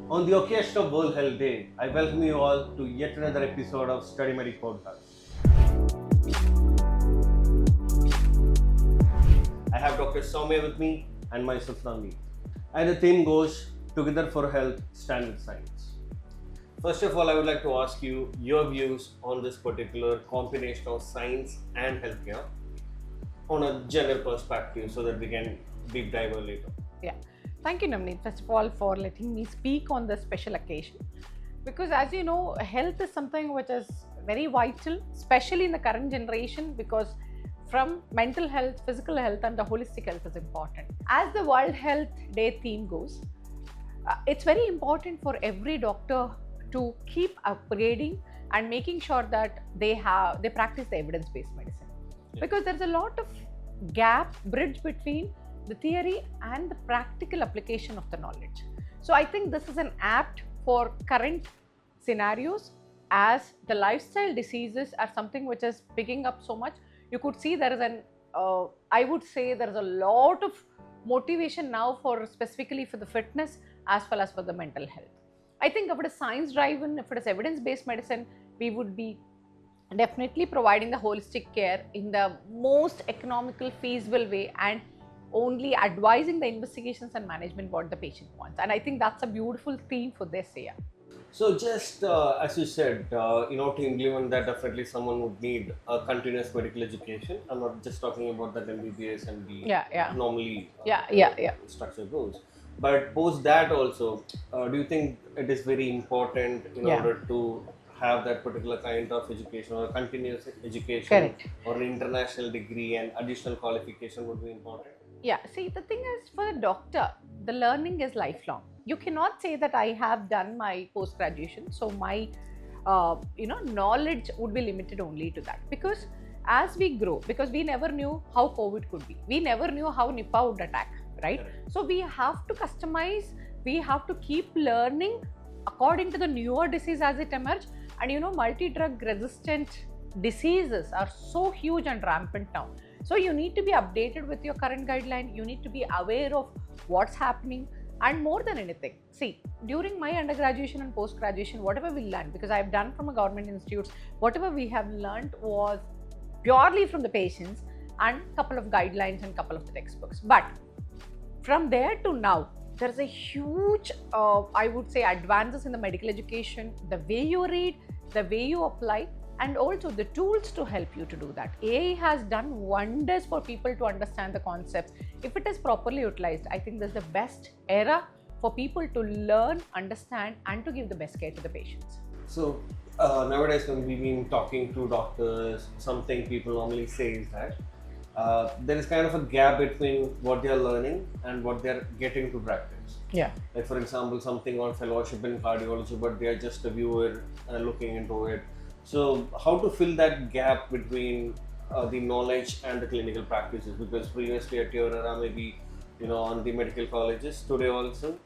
On the occasion of World Health Day, I welcome you all to yet another episode of Study Medic Podcast. I have Dr. Soumya with me and myself Navneet. And the theme goes Together for Health, Standard Science. First of all, I would like to ask you your views on this particular combination of science and healthcare on a general perspective so that we can deep dive later. Yeah, thank you, Navneet, first of all, for letting me speak on this special occasion. Because as you know, health is something which is very vital, especially in the current generation, because from mental health, physical health, and the holistic health is important. As the World Health Day theme goes, it's very important for every doctor to keep upgrading and making sure that they practice the evidence-based medicine. Yeah. Because there's a lot of bridge between the theory and the practical application of the knowledge. So I think this is an apt for current scenarios, as the lifestyle diseases are something which is picking up so much. You could see there is I would say there is a lot of motivation now for specifically for the fitness as well as for the mental health. I think if it is science driven, if it is evidence based medicine, we would be definitely providing the holistic care in the most economical, feasible way, and only advising the investigations and management what the patient wants. And I think that's a beautiful theme for this year. So just as you said, to implement that, definitely someone would need a continuous medical education. I'm not just talking about that MBBS and the normally structure goes. But post that also, do you think it is very important in order to have that particular kind of education or continuous education? Correct. Or an international degree and additional qualification would be important? Yeah, see, the thing is, for the doctor, the learning is lifelong. You cannot say that I have done my post-graduation, so my knowledge would be limited only to that. Because as we grow, because we never knew how COVID could be, we never knew how Nipah would attack, right? Correct. So we have to customize, we have to keep learning according to the newer disease as it emerges. And multi-drug resistant diseases are so huge and rampant now. So you need to be updated with your current guideline. You need to be aware of what's happening. And more than anything, see, during my undergraduation and post-graduation, whatever we learned, because I've done from a government institutes, whatever we have learned was purely from the patients and a couple of guidelines and a couple of the textbooks. But from there to now, there's a huge, I would say, advances in the medical education, the way you read, the way you apply, and also the tools to help you to do that. AI has done wonders for people to understand the concepts. If it is properly utilized, I think this is the best era for people to learn, understand, and to give the best care to the patients. So nowadays, when we've been talking to doctors, something people normally say is that there is kind of a gap between what they are learning and what they are getting to practice. Yeah. Like for example, something on fellowship in cardiology, but they are just a viewer looking into it. So how to fill that gap between the knowledge and the clinical practices? Because previously at your era, maybe on the medical colleges, today also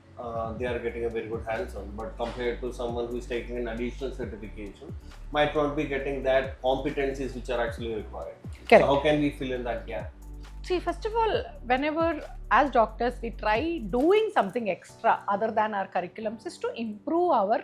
they are getting a very good hands-on. But compared to someone who is taking an additional certification, might not be getting that competencies which are actually required. Correct. So how can we fill in that gap? See, first of all, whenever as doctors we try doing something extra other than our curriculums is to improve our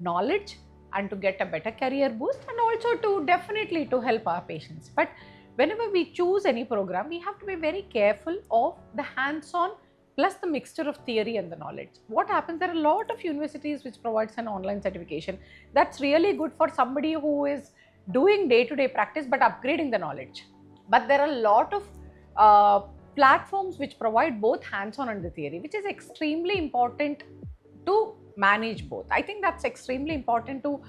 knowledge and to get a better career boost, and also to definitely to help our patients. But whenever we choose any program, we have to be very careful of the hands-on plus the mixture of theory and the knowledge. What happens, there are a lot of universities which provides an online certification that's really good for somebody who is doing day-to-day practice but upgrading the knowledge. But there are a lot of platforms which provide both hands-on and the theory, which is extremely important to manage both. I think that's extremely important to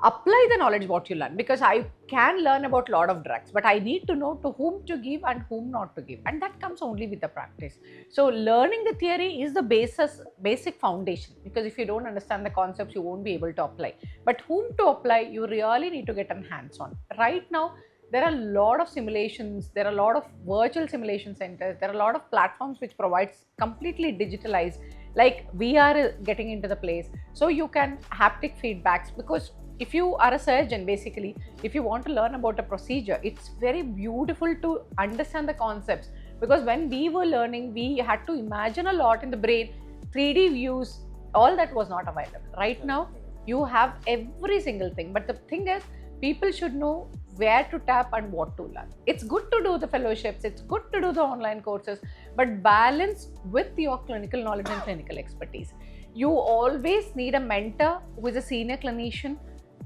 apply the knowledge what you learn, because I can learn about a lot of drugs, but I need to know to whom to give and whom not to give, and that comes only with the practice. So learning the theory is the basic foundation, because if you don't understand the concepts, you won't be able to apply. But whom to apply, you really need to get on hands-on. Right now, there are a lot of simulations, there are a lot of virtual simulation centers, there are a lot of platforms which provides completely digitalized, like VR getting into the place. So you can haptic feedbacks, because if you are a surgeon, basically, if you want to learn about a procedure, it's very beautiful to understand the concepts, because when we were learning, we had to imagine a lot in the brain, 3D views, all that was not available. Right now, you have every single thing. But the thing is, people should know where to tap and what to learn. It's good to do the fellowships, it's good to do the online courses, but balance with your clinical knowledge and clinical expertise. You always need a mentor who is a senior clinician.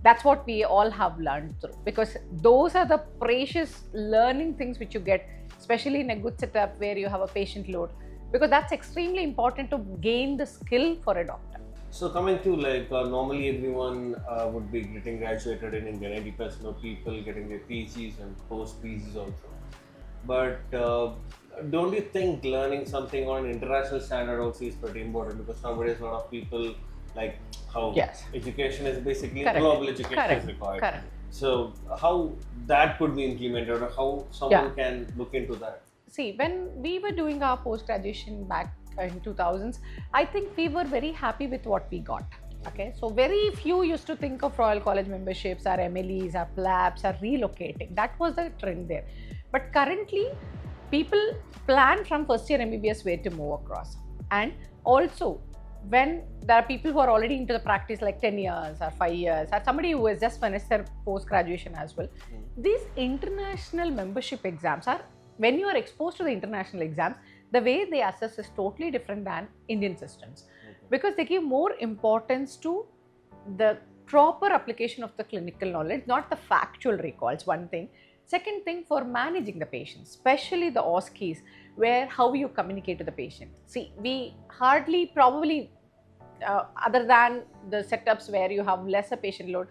That's what we all have learned through, because those are the precious learning things which you get, especially in a good setup where you have a patient load, because that's extremely important to gain the skill for a doctor. So coming to normally everyone would be getting graduated in India, 90% of people getting their PGs and post PGs also. But don't you think learning something on an international standard also is pretty important, because nowadays a lot of people like how education is basically global education is required. Correct. So how that could be implemented, or how someone can look into that? See, when we were doing our post-graduation back in 2000s, I think we were very happy with what we got. Okay, so very few used to think of Royal College memberships, our MLEs, our PLABs, our relocating. That was the trend there. But currently, people plan from first year MBBS where to move across. And also, when there are people who are already into the practice like 10 years or 5 years, or somebody who has just finished their post-graduation as well, these international membership exams are, when you are exposed to the international exams, the way they assess is totally different than Indian systems, because they give more importance to the proper application of the clinical knowledge, not the factual recalls, one thing. Second thing, for managing the patient, especially the OSCEs, where how you communicate to the patient. See, we hardly probably, other than the setups where you have lesser patient load,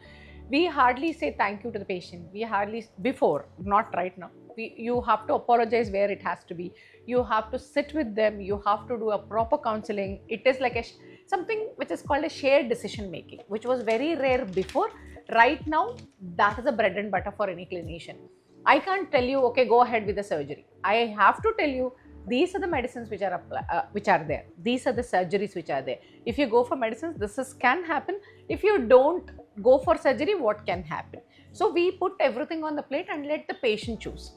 we hardly say thank you to the patient. We hardly, before, not right now. You have to apologize where it has to be. You have to sit with them. You have to do a proper counseling. It is like something which is called a shared decision making, which was very rare before. Right now, that is a bread and butter for any clinician. I can't tell you, okay, go ahead with the surgery. I have to tell you, these are the medicines which are there. These are the surgeries which are there. If you go for medicines, can happen. If you don't go for surgery, what can happen? So we put everything on the plate and let the patient choose.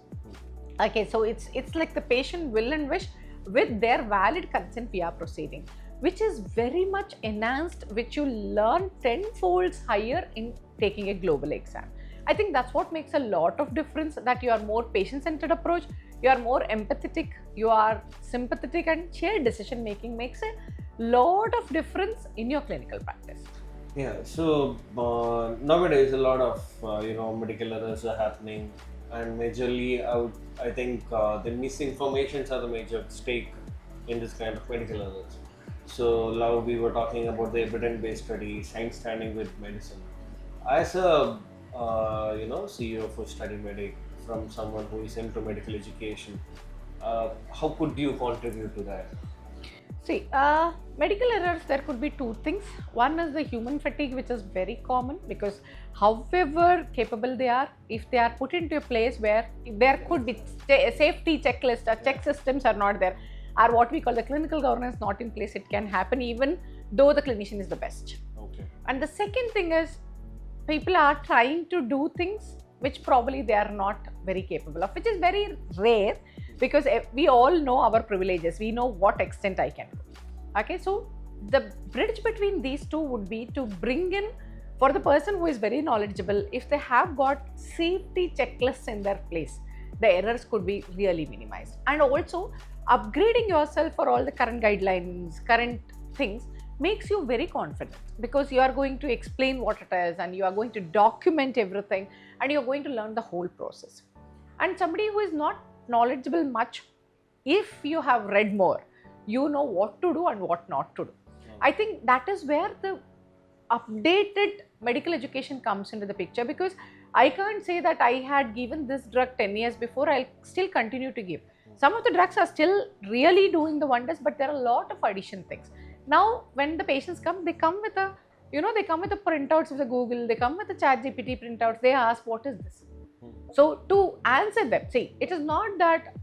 Okay, so it's like the patient will and wish, with their valid consent we are proceeding, which is very much enhanced, which you learn 10-folds higher in taking a global exam. I think that's what makes a lot of difference, that you are more patient-centered approach, you are more empathetic, you are sympathetic, and shared decision making makes a lot of difference in your clinical practice. Yeah, so nowadays a lot of medical errors are happening, and majorly I think the misinformations are the major stake in this kind of medical errors. So now we were talking about the evidence-based study, science standing with medicine. As a CEO for Study Medic, from someone who is into medical education, how could you contribute to that? See, medical errors, there could be two things. One is the human fatigue, which is very common, because however capable they are, if they are put into a place where there could be safety checklist or check systems are not there, or what we call the clinical governance not in place, it can happen even though the clinician is the best. Okay. And the second thing is, people are trying to do things which probably they are not very capable of, which is very rare, because we all know our privileges, we know what extent I can do. Okay, so the bridge between these two would be to bring in, for the person who is very knowledgeable, if they have got safety checklists in their place, the errors could be really minimized. And also, upgrading yourself for all the current guidelines, current things, makes you very confident, because you are going to explain what it is, and you are going to document everything, and you are going to learn the whole process. And somebody who is not knowledgeable much, if you have read more, you know what to do and what not to do. I think that is where the updated medical education comes into the picture, because I can't say that I had given this drug 10 years before, I'll still continue to give. Some of the drugs are still really doing the wonders, but there are a lot of addition things. Now, when the patients come, they come with a, they come with the printouts of the Google, they come with the ChatGPT printouts, they ask, what is this? So, to answer them, see, it is not that,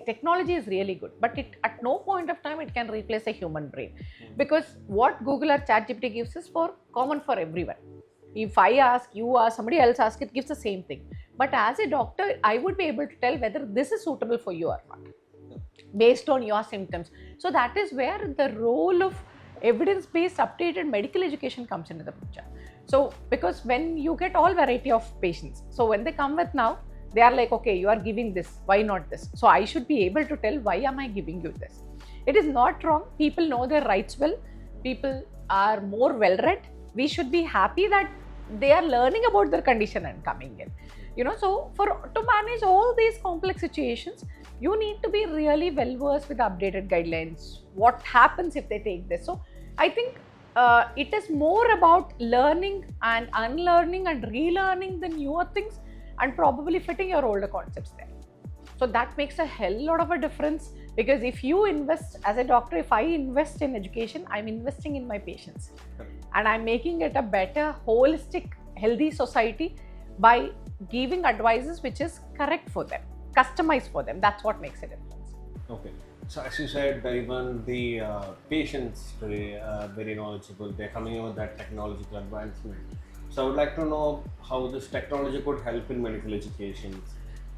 technology is really good, but at no point of time it can replace a human brain, because what Google or ChatGPT gives is common for everyone. If I ask, you ask, somebody else asks, it gives the same thing. But as a doctor, I would be able to tell whether this is suitable for you or not, based on your symptoms. So that is where the role of evidence-based updated medical education comes into the picture. So because when you get all variety of patients, so when they come with now, they are like, okay, you are giving this, why not this? So I should be able to tell, why am I giving you this? It is not wrong. People know their rights well. People are more well-read. We should be happy that they are learning about their condition and coming in. So to manage all these complex situations, you need to be really well versed with updated guidelines. What happens if they take this? So I think it is more about learning and unlearning and relearning the newer things and probably fitting your older concepts there. So that makes a hell lot of a difference, because if you invest as a doctor, if I invest in education, I'm investing in my patients and I'm making it a better, holistic, healthy society by giving advices which is correct for them, customized for them. That's what makes a difference. Okay. So as you said, even the patients today are very knowledgeable. They're coming out with that technological advancement. So I would like to know how this technology could help in medical education,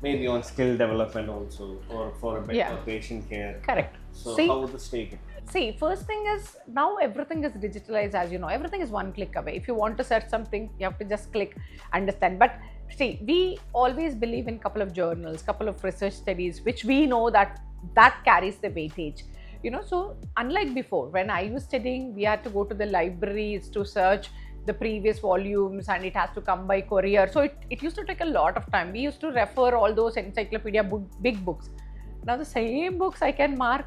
maybe on skill development also, or for a better patient care. Correct. So See, how would this take it? See, first thing is, now everything is digitalized, as you know. Everything is one click away. If you want to search something, you have to just click, understand. But see, we always believe in couple of journals, couple of research studies, which we know that carries the weightage. So unlike before, when I was studying, we had to go to the libraries to search the previous volumes and it has to come by courier. So it used to take a lot of time. We used to refer all those encyclopedia big books. Now the same books I can mark,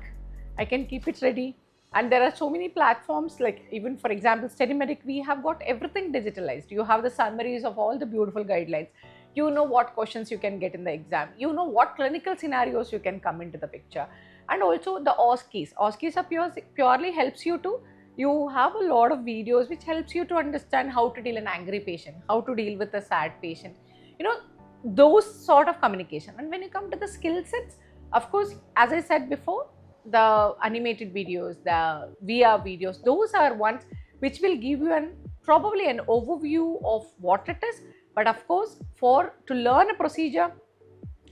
I can keep it ready. And there are so many platforms, like even for example, StudyMedic, we have got everything digitalized. You have the summaries of all the beautiful guidelines. You know what questions you can get in the exam. You know what clinical scenarios you can come into the picture. And also the OSCEs. OSCEs are purely helps you to, you have a lot of videos which helps you to understand how to deal an angry patient, how to deal with a sad patient, those sort of communication. And when you come to the skill sets, of course, as I said before, the animated videos, the VR videos, those are ones which will give you probably an overview of what it is. But of course, to learn a procedure,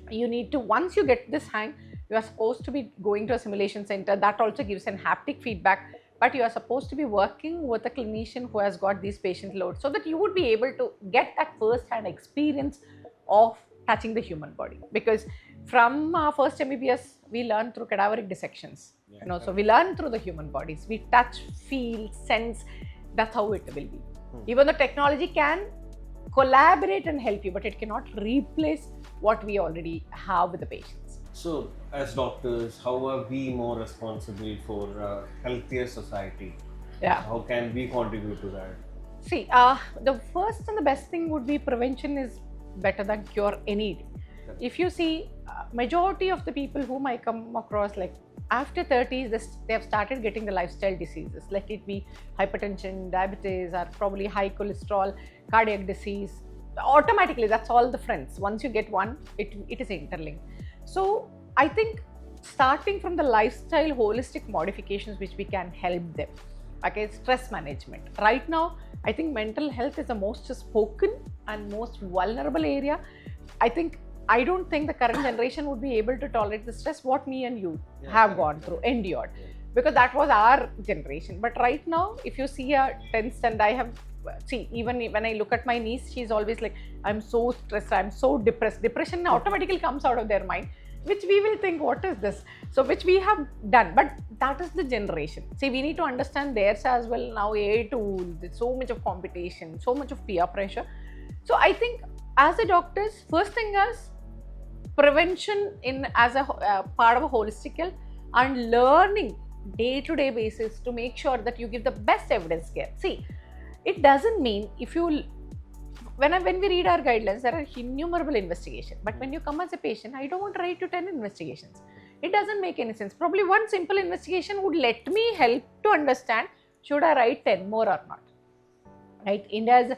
you need to, once you get this hang, you are supposed to be going to a simulation center. That also gives an haptic feedback. But you are supposed to be working with a clinician who has got these patient loads, so that you would be able to get that first-hand experience of touching the human body. Because from our first MBBS, we learn through cadaveric dissections. So we learn through the human bodies. We touch, feel, sense. That's how it will be. Even the technology can collaborate and help you, but it cannot replace what we already have with the patients. So, as doctors, how are we more responsible for a healthier society? Yeah. How can we contribute to that? See, the first and the best thing would be prevention is better than cure any day. If you see, majority of the people whom I come across, like after 30s, they have started getting the lifestyle diseases, like it be hypertension, diabetes, or probably high cholesterol, cardiac disease. Automatically, that's all the friends. Once you get one, it is interlinked. So I think starting from the lifestyle holistic modifications which we can help them. Okay, stress management. Right now, I think mental health is the most spoken and most vulnerable area. I don't think the current generation would be able to tolerate the stress what me and you have gone through, endured, because that was our generation. But right now, if you see a 10th standard, even when I look at my niece, she's always like, I'm so stressed, I'm so depressed. Depression automatically comes out of their mind, which we will think, what is this? So which we have done, but that is the generation. See, we need to understand theirs as well. Now AI tools, there's so much of competition, so much of peer pressure. So I think as a doctors, first thing is prevention as a part of a holistic health, and learning day-to-day basis to make sure that you give the best evidence care. See, it doesn't mean when we read our guidelines, there are innumerable investigations. But when you come as a patient, I don't want to write you 10 investigations. It doesn't make any sense. Probably one simple investigation would let me help to understand, should I write 10 more or not? Right? India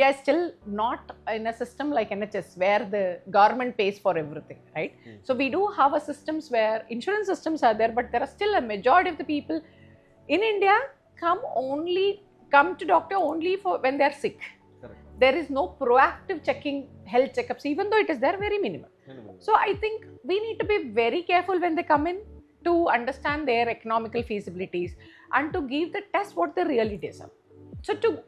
is still not in a system like NHS where the government pays for everything, right? So we do have a systems where insurance systems are there, but there are still a majority of the people in India come to doctor only for when they are sick. Correct. There is no proactive checking, health checkups, even though it is there, very minimal. So I think we need to be very careful when they come in to understand their economical feasibilities. and to give the test what they really deserve. So to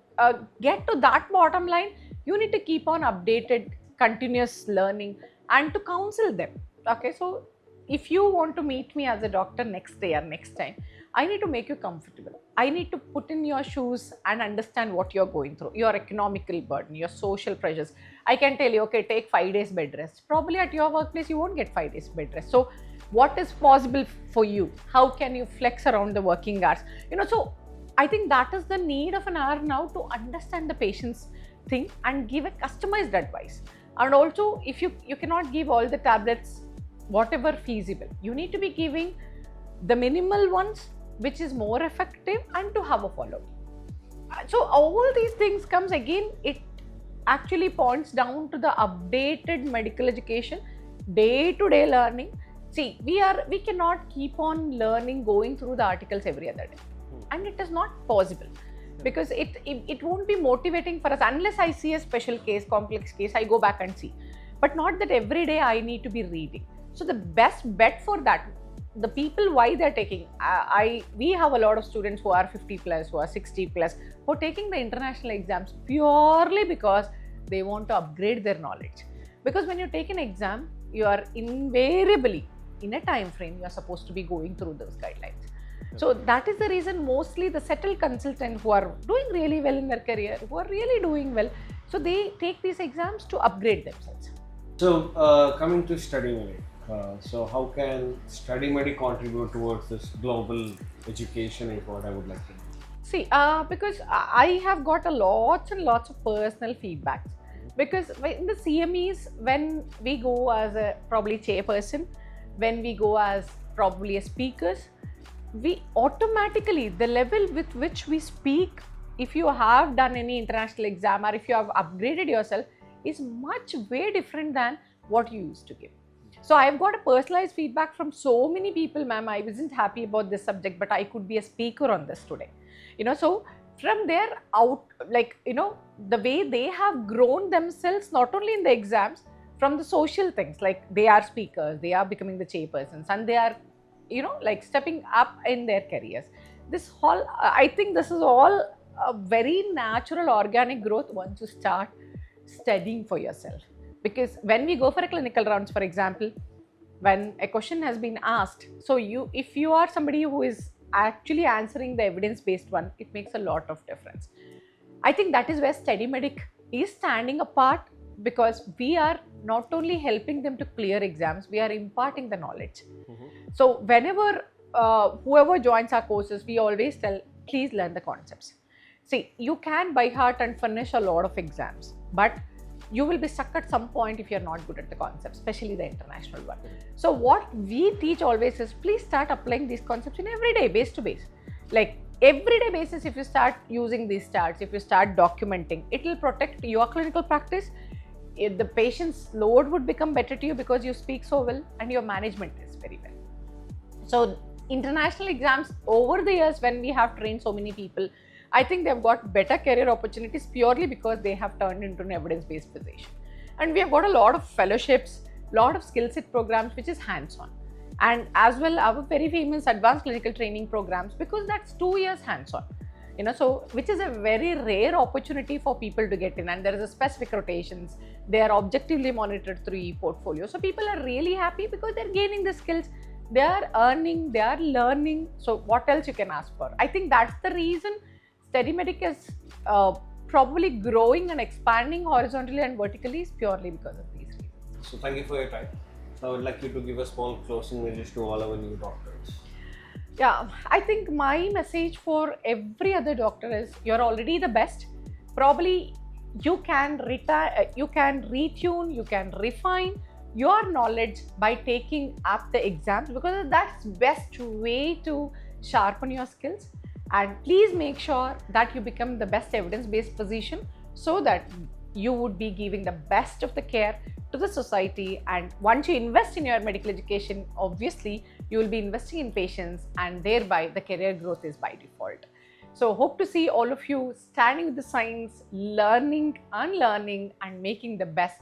get to that bottom line, you need to keep on updated, continuous learning, and to counsel them. Okay, so if you want to meet me as a doctor next day or next time, I need to make you comfortable. I need to put in your shoes and understand what you're going through, your economical burden, your social pressures. I can tell you, okay, take 5 days bed rest. Probably at your workplace, you won't get 5 days bed rest. So what is possible for you? How can you flex around the working hours? So I think that is the need of an hour now, to understand the patient's thing and give a customized advice. And also, if you cannot give all the tablets, whatever feasible, you need to be giving the minimal ones, which is more effective, and to have a follow. So all these things comes again, it actually points down to the updated medical education, day-to-day learning. See, we cannot keep on learning, going through the articles every other day, and it is not possible, because it won't be motivating for us unless I see a special case, complex case, I go back and see, but not that every day I need to be reading. So the best bet for that, the people, why they're taking, we have a lot of students who are 50 plus, who are 60 plus, who are taking the international exams purely because they want to upgrade their knowledge. Because when you take an exam, you are invariably in a time frame, you are supposed to be going through those guidelines. So that is the reason mostly the settled consultants who are doing really well in their career, who are really doing well, so they take these exams to upgrade themselves. So coming to StudyMedi, so how can StudyMedi contribute towards this global education is what I would like to know. See, because I have got lots and lots of personal feedbacks, because in the CMEs, when we go as a probably chairperson, when we go as probably as speakers, we automatically, the level with which we speak, if you have done any international exam or if you have upgraded yourself, is much way different than what you used to give. So I've got a personalized feedback from so many people, ma'am, I wasn't happy about this subject, but I could be a speaker on this today. So from there out, the way they have grown themselves, not only in the exams, from the social things, like they are speakers, they are becoming the chairpersons, and they are, stepping up in their careers. This whole, I think this is all a very natural organic growth once you start studying for yourself. Because when we go for a clinical rounds, for example, when a question has been asked, so if you are somebody who is actually answering the evidence-based one, it makes a lot of difference. I think that is where StudyMedi is standing apart, because we are not only helping them to clear exams, we are imparting the knowledge. So whenever whoever joins our courses, we always tell, please learn the concepts. See, you can by heart and finish a lot of exams, but you will be stuck at some point if you're not good at the concepts, especially the international one. So what we teach always is, please start applying these concepts in everyday, base to base. Like everyday basis, if you start using these charts, if you start documenting, it will protect your clinical practice. The patient's load would become better to you because you speak so well and your management is very well. So international exams, over the years when we have trained so many people, I think they've got better career opportunities purely because they have turned into an evidence-based physician. And we have got a lot of fellowships, lot of skill set programs, which is hands-on. And as well, our very famous advanced clinical training programs, because that's 2 years hands-on. So which is a very rare opportunity for people to get in, and there is a specific rotations. They are objectively monitored through e-portfolio. So people are really happy because they're gaining the skills, they are earning, they are learning. So what else you can ask for? I think that's the reason StudyMedi is probably growing and expanding horizontally and vertically, is purely because of these reasons. So thank you for your time. I would like you to give a small closing message to all our new doctors. Yeah, I think my message for every other doctor is, you're already the best. Probably you can retune, you can refine your knowledge by taking up the exams, because that's best way to sharpen your skills. And please make sure that you become the best evidence-based physician, so that you would be giving the best of the care to the society. And once you invest in your medical education, obviously you will be investing in patients, and thereby the career growth is by default. So hope to see all of you standing with the science, learning, unlearning, and making the best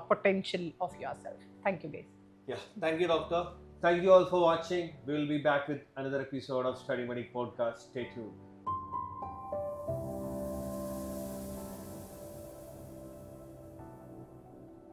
potential of yourself. Thank you, guys. Yeah, thank you, doctor. thank you all for watching. We will be back with another episode of Study Money Podcast. Stay tuned.